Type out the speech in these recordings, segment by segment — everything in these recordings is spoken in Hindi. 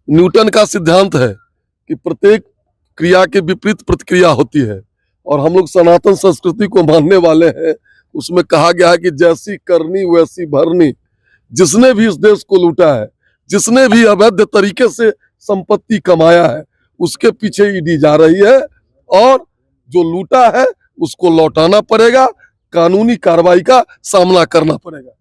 न्यूटन का सिद्धांत है कि प्रत्येक क्रिया के विपरीत प्रतिक्रिया होती है और हम लोग सनातन संस्कृति को मानने वाले हैं। उसमें कहा गया है कि जैसी करनी वैसी भरनी। जिसने भी इस देश को लूटा है, जिसने भी अवैध तरीके से संपत्ति कमाया है, उसके पीछे ईडी जा रही है और जो लूटा है उसको लौटाना पड़ेगा, कानूनी कार्रवाई का सामना करना पड़ेगा।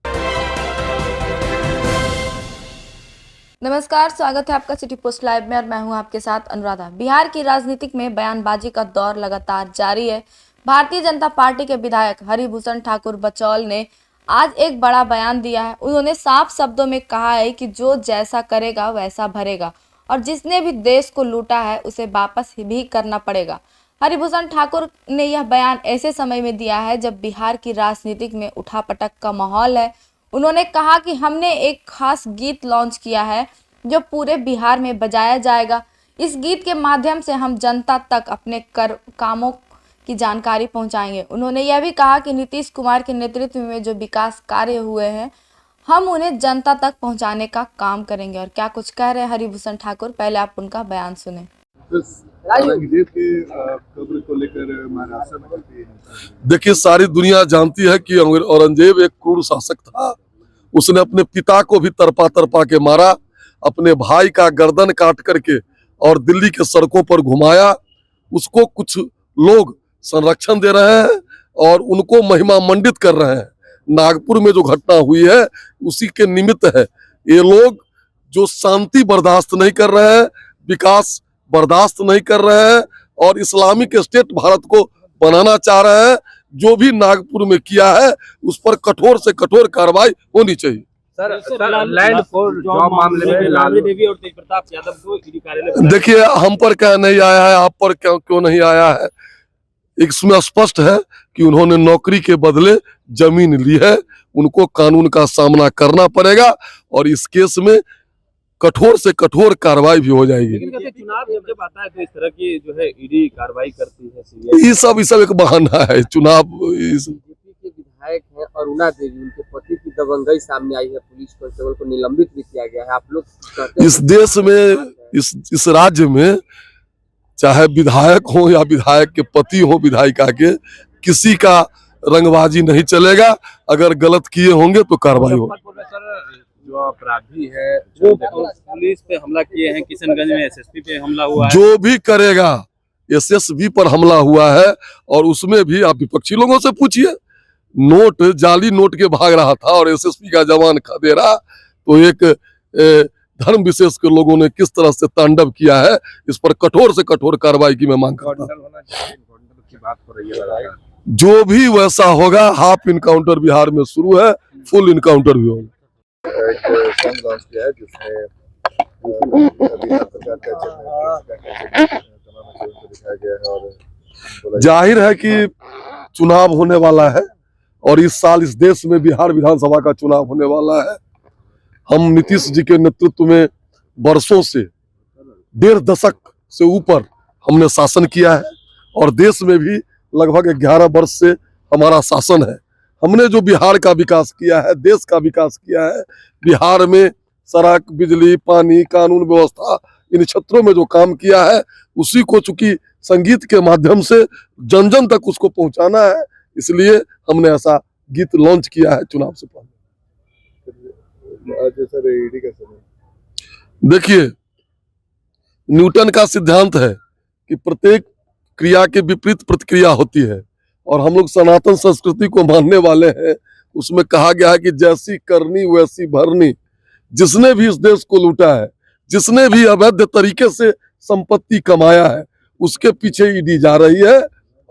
नमस्कार, स्वागत है आपका सिटी पोस्ट लाइव में और मैं हूं आपके साथ अनुराधा। बिहार की राजनीतिक में बयानबाजी का दौर लगातार जारी है। भारतीय जनता पार्टी के विधायक हरिभूषण ठाकुर बचौल ने आज एक बड़ा बयान दिया है। उन्होंने साफ शब्दों में कहा है कि जो जैसा करेगा वैसा भरेगा और जिसने भी देश को लूटा है उसे वापस भी करना पड़ेगा। हरिभूषण ठाकुर ने यह बयान ऐसे समय में दिया है जब बिहार की राजनीतिक में उठापटक का माहौल है। उन्होंने कहा कि हमने एक खास गीत लॉन्च किया है जो पूरे बिहार में बजाया जाएगा। इस गीत के माध्यम से हम जनता तक अपने कामों की जानकारी पहुंचाएंगे। उन्होंने यह भी कहा कि नीतीश कुमार के नेतृत्व में जो विकास कार्य हुए हैं हम उन्हें जनता तक पहुंचाने का काम करेंगे। और क्या कुछ कह रहे हैं हरिभूषण ठाकुर, पहले आप उनका बयान सुने। देखिए, सारी दुनिया जानती है कि औरंगजेब एक क्रूर शासक था। उसने अपने पिता को भी तरपा तरपा के मारा, अपने भाई का गर्दन काट करके और दिल्ली के सड़कों पर घुमाया। उसको कुछ लोग संरक्षण दे रहे हैं और उनको महिमा मंडित कर रहे हैं। नागपुर में जो घटना हुई है उसी के निमित्त है। ये लोग जो शांति बर्दाश्त नहीं कर रहे हैं, विकास बर्दाश्त नहीं कर रहे हैं और इस्लामिक स्टेट भारत को बनाना चाह रहे हैं। जो भी नागपुर में किया है उस पर कठोर से कठोर कार्रवाई होनी चाहिए। सर, लैंड फॉर जॉब मामले में लालू देवी और तेजप्रताप यादव को ईडी कार्यालय, देखिए, हम पर क्या नहीं आया है, आप पर क्यों नहीं आया है। इसमें स्पष्ट है कि उन्होंने नौकरी के बदले जमीन ली है। उनको कानून का सामना करना पड़ेगा और इस केस में कठोर से कठोर कार्रवाई भी हो जाएगी। चुनाव जब आता है तो इस तरह की जो है ईडी कार्रवाई करती है सीबीआई। ये सब एक बहाना है। चुनाव बीजेपी के विधायक हैं अरुणा देवी, उनके पति की दबंगई सामने आई है। पुलिस कांस्टेबल को निलंबित भी किया गया है। आप लोग इस देश में, इस राज्य में चाहे विधायक हो या विधायक के पति हो विधायिका के, किसी का रंगबाजी नहीं चलेगा। अगर गलत किए होंगे तो कार्रवाई होगी। जो अपराधी है जो पुलिस पे हमला किए हैं, किशनगंज में एसएसपी पे हमला हुआ है, जो भी करेगा, एसएसबी पर हमला हुआ है और उसमें भी आप विपक्षी लोगों से पूछिए। नोट, जाली नोट के भाग रहा था और एसएसपी का जवान दे रहा, तो एक धर्म विशेष के लोगों ने किस तरह से तांडव किया है, इस पर कठोर से कठोर कार्रवाई की मैं मांग करता हूं। जो भी वैसा होगा, हाफ इनकाउंटर बिहार में शुरू है, फुल इनकाउंटर भी होगा। सॉन्ग लॉन्च किया है जिसमें दिखाया गया है और जाहिर है कि चुनाव होने वाला है और इस साल इस देश में बिहार विधानसभा का चुनाव होने वाला है। हम नीतीश जी के नेतृत्व में वर्षों से, 1.5 दशक से ऊपर हमने शासन किया है और देश में भी लगभग 11 वर्ष से हमारा शासन है। हमने जो बिहार का विकास किया है, देश का विकास किया है, बिहार में सड़क, बिजली, पानी, कानून व्यवस्था, इन क्षेत्रों में जो काम किया है उसी को चूंकि संगीत के माध्यम से जन जन तक उसको पहुंचाना है, इसलिए हमने ऐसा गीत लॉन्च किया है चुनाव से पहले। देखिए, न्यूटन का सिद्धांत है कि प्रत्येक क्रिया के विपरीत प्रतिक्रिया होती है और हम लोग सनातन संस्कृति को मानने वाले हैं। उसमें कहा गया है कि जैसी करनी वैसी भरनी। जिसने भी इस देश को लूटा है, जिसने भी अवैध तरीके से संपत्ति कमाया है, उसके पीछे ईडी जा रही है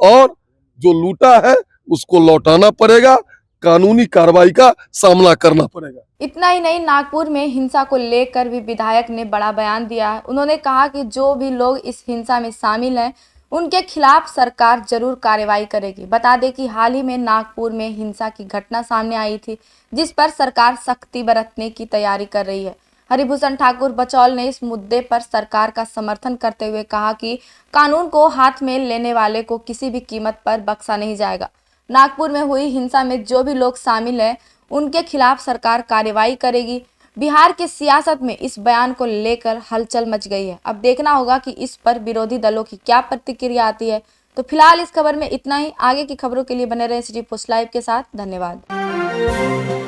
और जो लूटा है उसको लौटाना पड़ेगा, कानूनी कार्रवाई का सामना करना पड़ेगा। इतना ही नहीं, नागपुर में हिंसा को लेकर भी विधायक ने बड़ा बयान दिया है। उन्होंने कहा कि जो भी लोग इस हिंसा में शामिल हैं उनके खिलाफ सरकार जरूर कार्रवाई करेगी। बता दें कि हाल ही में नागपुर में हिंसा की घटना सामने आई थी जिस पर सरकार सख्ती बरतने की तैयारी कर रही है। हरिभूषण ठाकुर बचौल ने इस मुद्दे पर सरकार का समर्थन करते हुए कहा कि कानून को हाथ में लेने वाले को किसी भी कीमत पर बख्शा नहीं जाएगा। नागपुर में हुई हिंसा में जो भी लोग शामिल हैं उनके खिलाफ सरकार कार्रवाई करेगी। बिहार के सियासत में इस बयान को लेकर हलचल मच गई है। अब देखना होगा कि इस पर विरोधी दलों की क्या प्रतिक्रिया आती है। तो फिलहाल इस खबर में इतना ही। आगे की खबरों के लिए बने रहे सिटी पोस्ट लाइव के साथ। धन्यवाद।